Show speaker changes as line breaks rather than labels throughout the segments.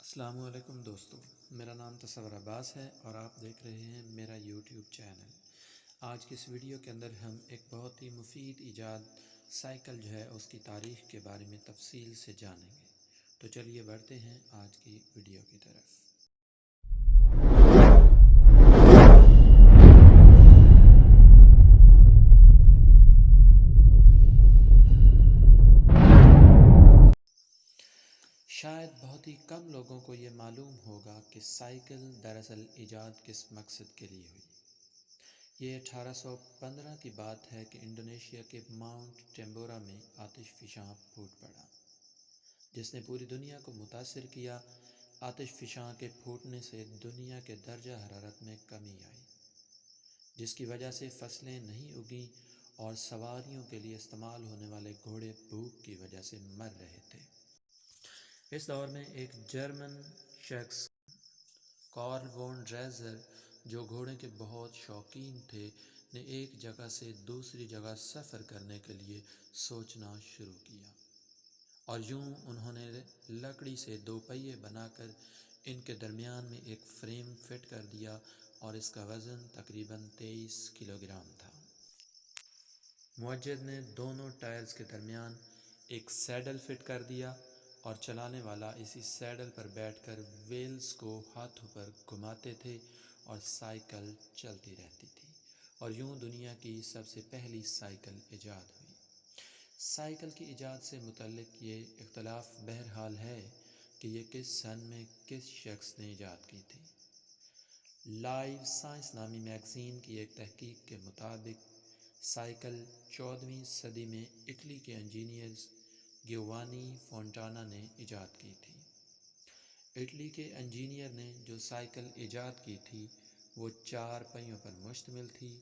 السلام علیکم دوستو، میرا نام تصور عباس ہے اور آپ دیکھ رہے ہیں میرا یوٹیوب چینل۔ آج کی اس ویڈیو کے اندر ہم ایک بہت ہی مفید ایجاد سائیکل جو ہے اس کی تاریخ کے بارے میں تفصیل سے جانیں گے۔ تو چلیے بڑھتے ہیں آج کی ویڈیو کی طرف۔ شاید بہت ہی کم لوگوں کو یہ معلوم ہوگا کہ سائیکل دراصل ایجاد کس مقصد کے لیے ہوئی۔ یہ 1815 کی بات ہے کہ انڈونیشیا کے ماؤنٹ ٹیمبورا میں آتش فشاں پھوٹ پڑا، جس نے پوری دنیا کو متاثر کیا۔ آتش فشاں کے پھوٹنے سے دنیا کے درجہ حرارت میں کمی آئی، جس کی وجہ سے فصلیں نہیں اگیں اور سواریوں کے لیے استعمال ہونے والے گھوڑے بھوک کی وجہ سے مر رہے تھے۔ اس دور میں ایک جرمن شخص کارل وون ڈریزر، جو گھوڑے کے بہت شوقین تھے، نے ایک جگہ سے دوسری جگہ سفر کرنے کے لیے سوچنا شروع کیا، اور یوں انہوں نے لکڑی سے دو پہیے بنا کر ان کے درمیان میں ایک فریم فٹ کر دیا اور اس کا وزن تقریباً 23 کلوگرام تھا۔ موجد نے دونوں ٹائرز کے درمیان ایک سیڈل فٹ کر دیا اور چلانے والا اسی سیڈل پر بیٹھ کر ویلز کو ہاتھوں پر گھماتے تھے اور سائیکل چلتی رہتی تھی، اور یوں دنیا کی سب سے پہلی سائیکل ایجاد ہوئی۔ سائیکل کی ایجاد سے متعلق یہ اختلاف بہرحال ہے کہ یہ کس سن میں کس شخص نے ایجاد کی تھی۔ لائف سائنس نامی میگزین کی ایک تحقیق کے مطابق سائیکل 14ویں صدی میں اٹلی کے انجینئر گیوانی فونٹانا نے ایجاد کی تھی۔ اٹلی کے انجینئر نے جو سائیکل ایجاد کی تھی وہ 4 پہیوں پر مشتمل تھی،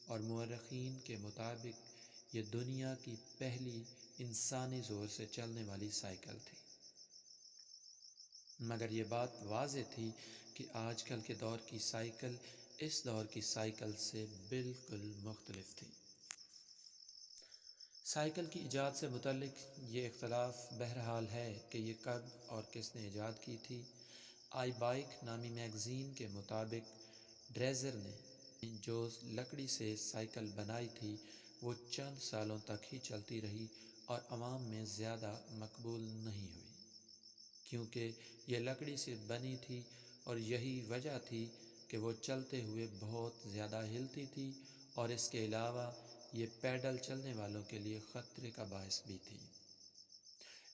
اور مورخین کے مطابق یہ دنیا کی پہلی انسانی زور سے چلنے والی سائیکل تھی۔ مگر یہ بات واضح تھی کہ آج کل کے دور کی سائیکل اس دور کی سائیکل سے بالکل مختلف تھی۔ سائیکل کی ایجاد سے متعلق یہ اختلاف بہرحال ہے کہ یہ کب اور کس نے ایجاد کی تھی۔ آئی بائک نامی میگزین کے مطابق ڈریزر نے جو لکڑی سے سائیکل بنائی تھی وہ چند سالوں تک ہی چلتی رہی اور عوام میں زیادہ مقبول نہیں ہوئی، کیونکہ یہ لکڑی سے بنی تھی اور یہی وجہ تھی کہ وہ چلتے ہوئے بہت زیادہ ہلتی تھی، اور اس کے علاوہ یہ پیڈل چلنے والوں کے لیے خطرے کا باعث بھی تھی۔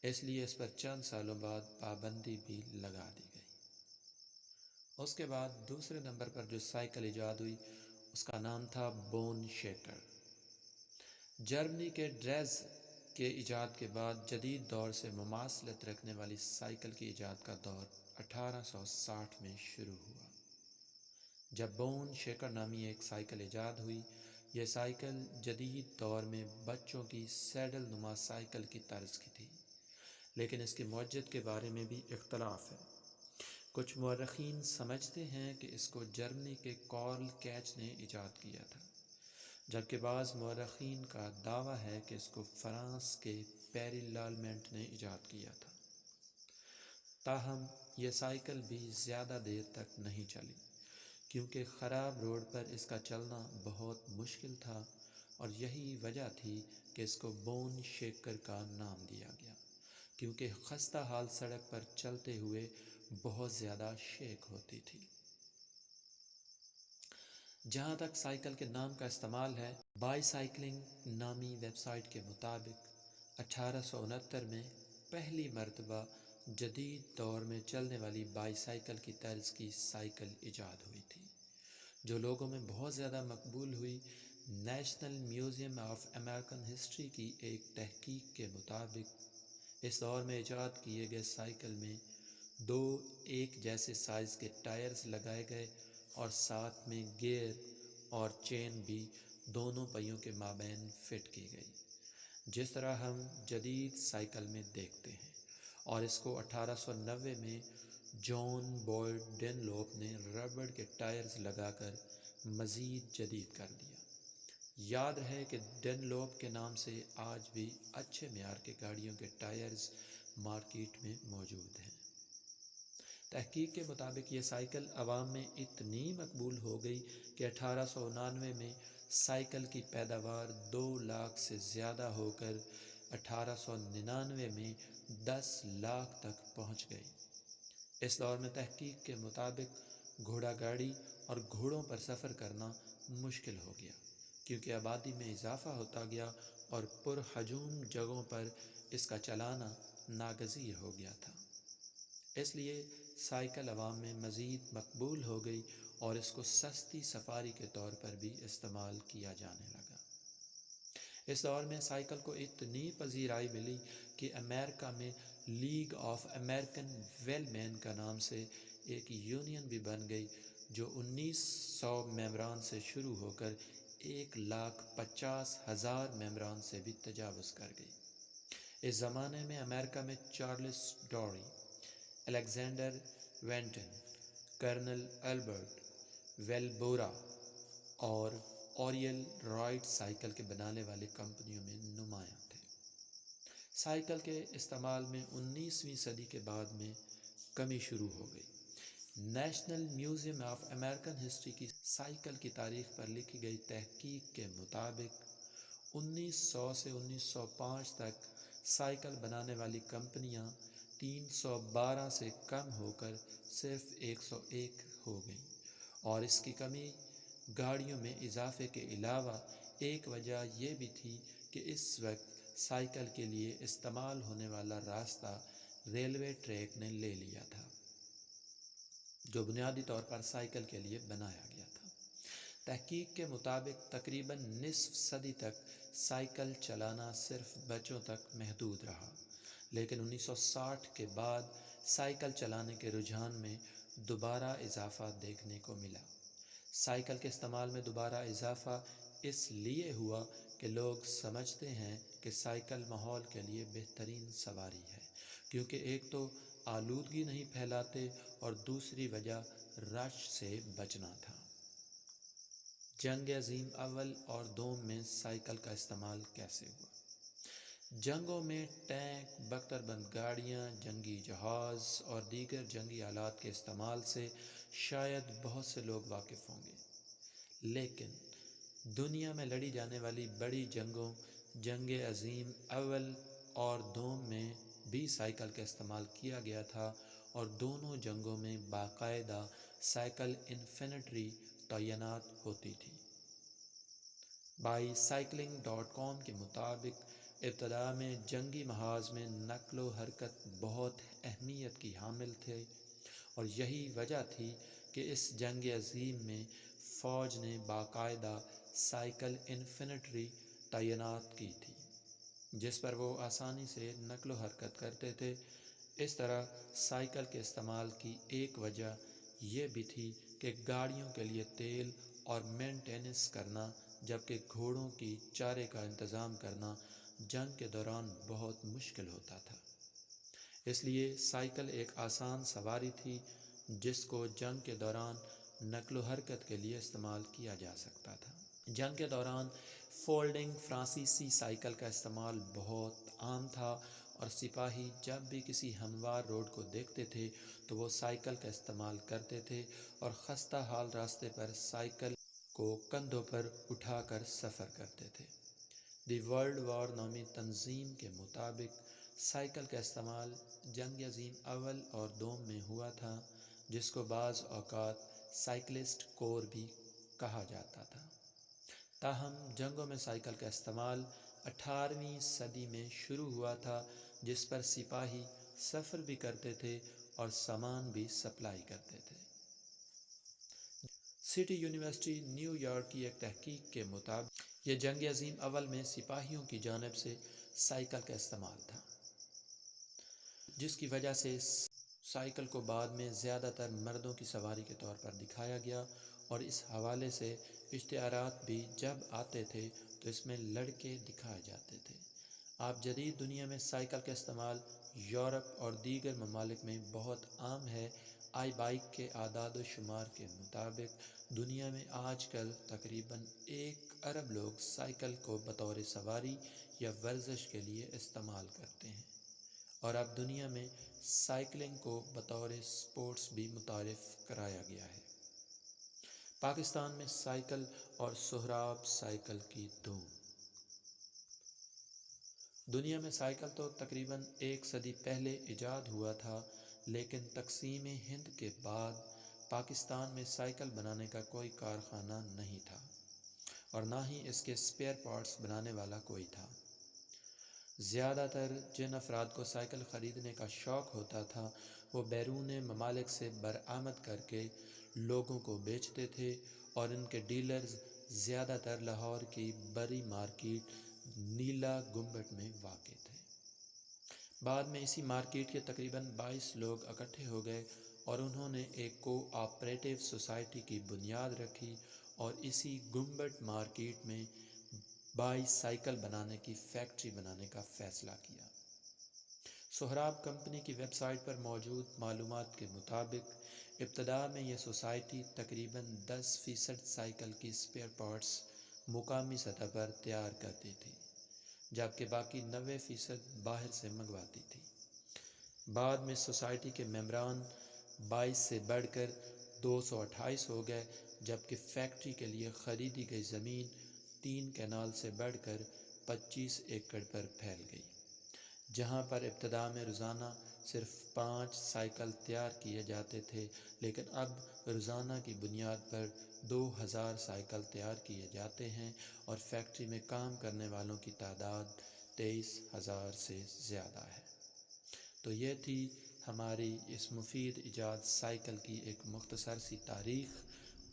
اس لیے اس پر چند سالوں بعد پابندی بھی لگا دی گئی۔ اس کے بعد دوسرے نمبر پر جو سائیکل ایجاد ہوئی اس کا نام تھا بون شیکر۔ جرمنی کے ڈریز کے ایجاد کے بعد جدید دور سے مماثلت رکھنے والی سائیکل کی ایجاد کا دور 1860 میں شروع ہوا، جب بون شیکر نامی ایک سائیکل ایجاد ہوئی۔ یہ سائیکل جدید دور میں بچوں کی سیڈل نما سائیکل کی طرز کی تھی، لیکن اس کے موجد کے بارے میں بھی اختلاف ہے۔ کچھ مورخین سمجھتے ہیں کہ اس کو جرمنی کے کارل کیچ نے ایجاد کیا تھا، جبکہ بعض مورخین کا دعویٰ ہے کہ اس کو فرانس کے پیری لالمنٹ نے ایجاد کیا تھا۔ تاہم یہ سائیکل بھی زیادہ دیر تک نہیں چلی، کیونکہ خراب روڈ پر اس کا چلنا بہت مشکل تھا، اور یہی وجہ تھی کہ اس کو بون شیکر کا نام دیا گیا، کیونکہ خستہ حال سڑک پر چلتے ہوئے بہت زیادہ شیک ہوتی تھی۔ جہاں تک سائیکل کے نام کا استعمال ہے، بائی سائیکلنگ نامی ویب سائٹ کے مطابق 1869 میں پہلی مرتبہ جدید دور میں چلنے والی بائی سائیکل کی طرز کی سائیکل ایجاد ہوئی تھی، جو لوگوں میں بہت زیادہ مقبول ہوئی۔ National museum of American history کی ایک تحقیق کے مطابق اس دور میں ایجاد کیے گئے سائیکل میں 2 ایک جیسے سائز کے ٹائرز لگائے گئے، اور ساتھ میں گیئر اور چین بھی دونوں پہیوں کے مابین فٹ کی گئی، جس طرح ہم جدید سائیکل میں دیکھتے ہیں، اور اس کو 1890 میں جان بوائڈ ڈنلوپ نے ربڑ کے ٹائرز لگا کر مزید جدید کر دیا۔ یاد رہے کہ ڈنلوپ کے نام سے آج بھی اچھے معیار کے گاڑیوں کے ٹائرز مارکیٹ میں موجود ہیں۔ تحقیق کے مطابق یہ سائیکل عوام میں اتنی مقبول ہو گئی کہ 1899 میں سائیکل کی پیداوار 2 لاکھ سے زیادہ ہو کر 1899 میں 10 لاکھ تک پہنچ گئی۔ اس دور میں تحقیق کے مطابق گھوڑا گاڑی اور گھوڑوں پر سفر کرنا مشکل ہو گیا، کیونکہ آبادی میں اضافہ ہوتا گیا اور پرہجوم جگہوں پر اس کا چلانا ناگزیر ہو گیا تھا۔ اس لیے سائیکل عوام میں مزید مقبول ہو گئی اور اس کو سستی سفاری کے طور پر بھی استعمال کیا جانے لگا۔ اس دور میں سائیکل کو اتنی پذیرائی ملی کہ امریکہ میں لیگ آف امریکن ویل مین کا نام سے ایک یونین بھی بن گئی، جو 1900 ممبران سے شروع ہو کر 1,50,000 ممبران سے بھی تجاوز کر گئی۔ اس زمانے میں امریکہ میں چارلس ڈوری، الیگزینڈر وینٹن، کرنل البرٹ ویلبورا اور اوریل رائٹ سائیکل کے بنانے والی کمپنیوں میں نمایاں تھے۔ سائیکل کے استعمال میں 19ویں صدی کے بعد میں کمی شروع ہو گئی۔ National museum of American history کی سائیکل کی تاریخ پر لکھی گئی تحقیق کے مطابق 1900 سے 1905 تک سائیکل بنانے والی کمپنیاں 312 سے کم ہو کر صرف 101 ہو گئیں، اور اس کی کمی گاڑیوں میں اضافے کے علاوہ ایک وجہ یہ بھی تھی کہ اس وقت سائیکل کے لیے استعمال ہونے والا راستہ ریلوے ٹریک نے لے لیا تھا، جو بنیادی طور پر سائیکل کے لیے بنایا گیا تھا۔ تحقیق کے مطابق تقریباً نصف صدی تک سائیکل چلانا صرف بچوں تک محدود رہا، لیکن 1960 کے بعد سائیکل چلانے کے رجحان میں دوبارہ اضافہ دیکھنے کو ملا۔ سائیکل کے استعمال میں دوبارہ اضافہ اس لیے ہوا کہ لوگ سمجھتے ہیں کہ سائیکل ماحول کے لیے بہترین سواری ہے، کیونکہ ایک تو آلودگی نہیں پھیلاتے اور دوسری وجہ رش سے بچنا تھا۔ جنگ عظیم اول اور دوم میں سائیکل کا استعمال کیسے ہوا؟ جنگوں میں ٹینک، بختر بند گاڑیاں، جنگی جہاز اور دیگر جنگی آلات کے استعمال سے شاید بہت سے لوگ واقف ہوں گے، لیکن دنیا میں لڑی جانے والی بڑی جنگوں جنگ عظیم اول اور دوم میں بھی سائیکل کا استعمال کیا گیا تھا، اور دونوں جنگوں میں باقاعدہ سائیکل انفینٹری تعینات ہوتی تھی۔ bicycling.com کے مطابق ابتدا میں جنگی محاذ میں نقل و حرکت بہت اہمیت کی حامل تھے، اور یہی وجہ تھی کہ اس جنگ عظیم میں فوج نے باقاعدہ سائیکل انفینٹری تعینات کی تھی، جس پر وہ آسانی سے نقل و حرکت کرتے تھے۔ اس طرح سائیکل کے استعمال کی ایک وجہ یہ بھی تھی کہ گاڑیوں کے لیے تیل اور مینٹیننس کرنا، جبکہ گھوڑوں کی چارے کا انتظام کرنا جنگ کے دوران بہت مشکل ہوتا تھا۔ اس لیے سائیکل ایک آسان سواری تھی جس کو جنگ کے دوران نقل و حرکت کے لیے استعمال کیا جا سکتا تھا۔ جنگ کے دوران فولڈنگ فرانسیسی سائیکل کا استعمال بہت عام تھا، اور سپاہی جب بھی کسی ہموار روڈ کو دیکھتے تھے تو وہ سائیکل کا استعمال کرتے تھے، اور خستہ حال راستے پر سائیکل کو کندھوں پر اٹھا کر سفر کرتے تھے۔ دی ورلڈ وار نامی تنظیم کے مطابق سائیکل کا استعمال جنگ عظیم اول اور دوم میں ہوا تھا، جس کو بعض اوقات سائیکلسٹ کور بھی کہا جاتا تھا۔ تاہم جنگوں میں سائیکل کا استعمال 18ویں صدی میں شروع ہوا تھا، جس پر سپاہی سفر بھی کرتے تھے اور سامان بھی سپلائی کرتے تھے۔ سٹی یونیورسٹی نیو یارک کی ایک تحقیق کے مطابق یہ جنگ عظیم اول میں سپاہیوں کی جانب سے سائیکل کا استعمال تھا، جس کی وجہ سے سائیکل کو بعد میں زیادہ تر مردوں کی سواری کے طور پر دکھایا گیا، اور اس حوالے سے اشتہارات بھی جب آتے تھے تو اس میں لڑکے دکھائے جاتے تھے۔ اب جدید دنیا میں سائیکل کا استعمال یورپ اور دیگر ممالک میں بہت عام ہے۔ آئی بائک کے اعداد و شمار کے مطابق دنیا میں آج کل تقریباً 1 ارب لوگ سائیکل کو بطور سواری یا ورزش کے لیے استعمال کرتے ہیں، اور اب دنیا میں سائیکلنگ کو بطور سپورٹس بھی متعارف کرایا گیا ہے۔ پاکستان میں سائیکل اور سہراب سائیکل کی دھوم۔ دنیا میں سائیکل تو تقریباً 1 صدی پہلے ایجاد ہوا تھا، لیکن تقسیم ہند کے بعد پاکستان میں سائیکل بنانے کا کوئی کارخانہ نہیں تھا اور نہ ہی اس کے اسپیئر پارٹس بنانے والا کوئی تھا۔ زیادہ تر جن افراد کو سائیکل خریدنے کا شوق ہوتا تھا وہ بیرون ممالک سے برآمد کر کے لوگوں کو بیچتے تھے اور ان کے ڈیلرز زیادہ تر لاہور کی بڑی مارکیٹ نیلا گنبد میں واقع تھے۔ بعد میں اسی مارکیٹ کے تقریباً 22 لوگ اکٹھے ہو گئے اور انہوں نے ایک کوآپریٹو سوسائٹی کی بنیاد رکھی اور اسی گنبد مارکیٹ میں 22 سائیکل بنانے کی فیکٹری بنانے کا فیصلہ کیا۔ سہراب کمپنی کی ویب سائٹ پر موجود معلومات کے مطابق ابتدا میں یہ سوسائٹی تقریباً 10% سائیکل کی اسپیئر پارٹس مقامی سطح پر تیار کرتی تھی، جبکہ باقی 90% باہر سے منگواتی تھی۔ بعد میں سوسائٹی کے ممبران 22 سے بڑھ کر 228 ہو گئے، جبکہ فیکٹری کے لیے خریدی گئی زمین 3 کینال سے بڑھ کر 25 ایکڑ پر پھیل گئی، جہاں پر ابتدا میں روزانہ صرف 5 سائیکل تیار کیے جاتے تھے، لیکن اب روزانہ کی بنیاد پر 2000 سائیکل تیار کیے جاتے ہیں اور فیکٹری میں کام کرنے والوں کی تعداد 23,000 سے زیادہ ہے۔ تو یہ تھی ہماری اس مفید ایجاد سائیکل کی ایک مختصر سی تاریخ۔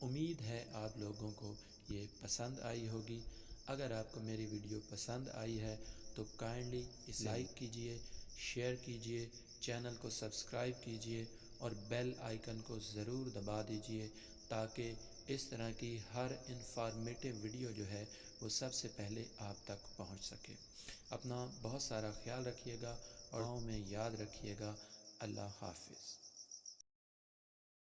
امید ہے آپ لوگوں کو یہ پسند آئی ہوگی۔ اگر آپ کو میری ویڈیو پسند آئی ہے تو کائنڈلی اسے لائک کیجئے، شیئر کیجئے، چینل کو سبسکرائب کیجئے اور بیل آئیکن کو ضرور دبا دیجئے تاکہ اس طرح کی ہر انفارمیٹو ویڈیو جو ہے وہ سب سے پہلے آپ تک پہنچ سکے۔ اپنا بہت سارا خیال رکھیے گا اور دعاؤں میں یاد رکھیے گا۔ اللہ حافظ۔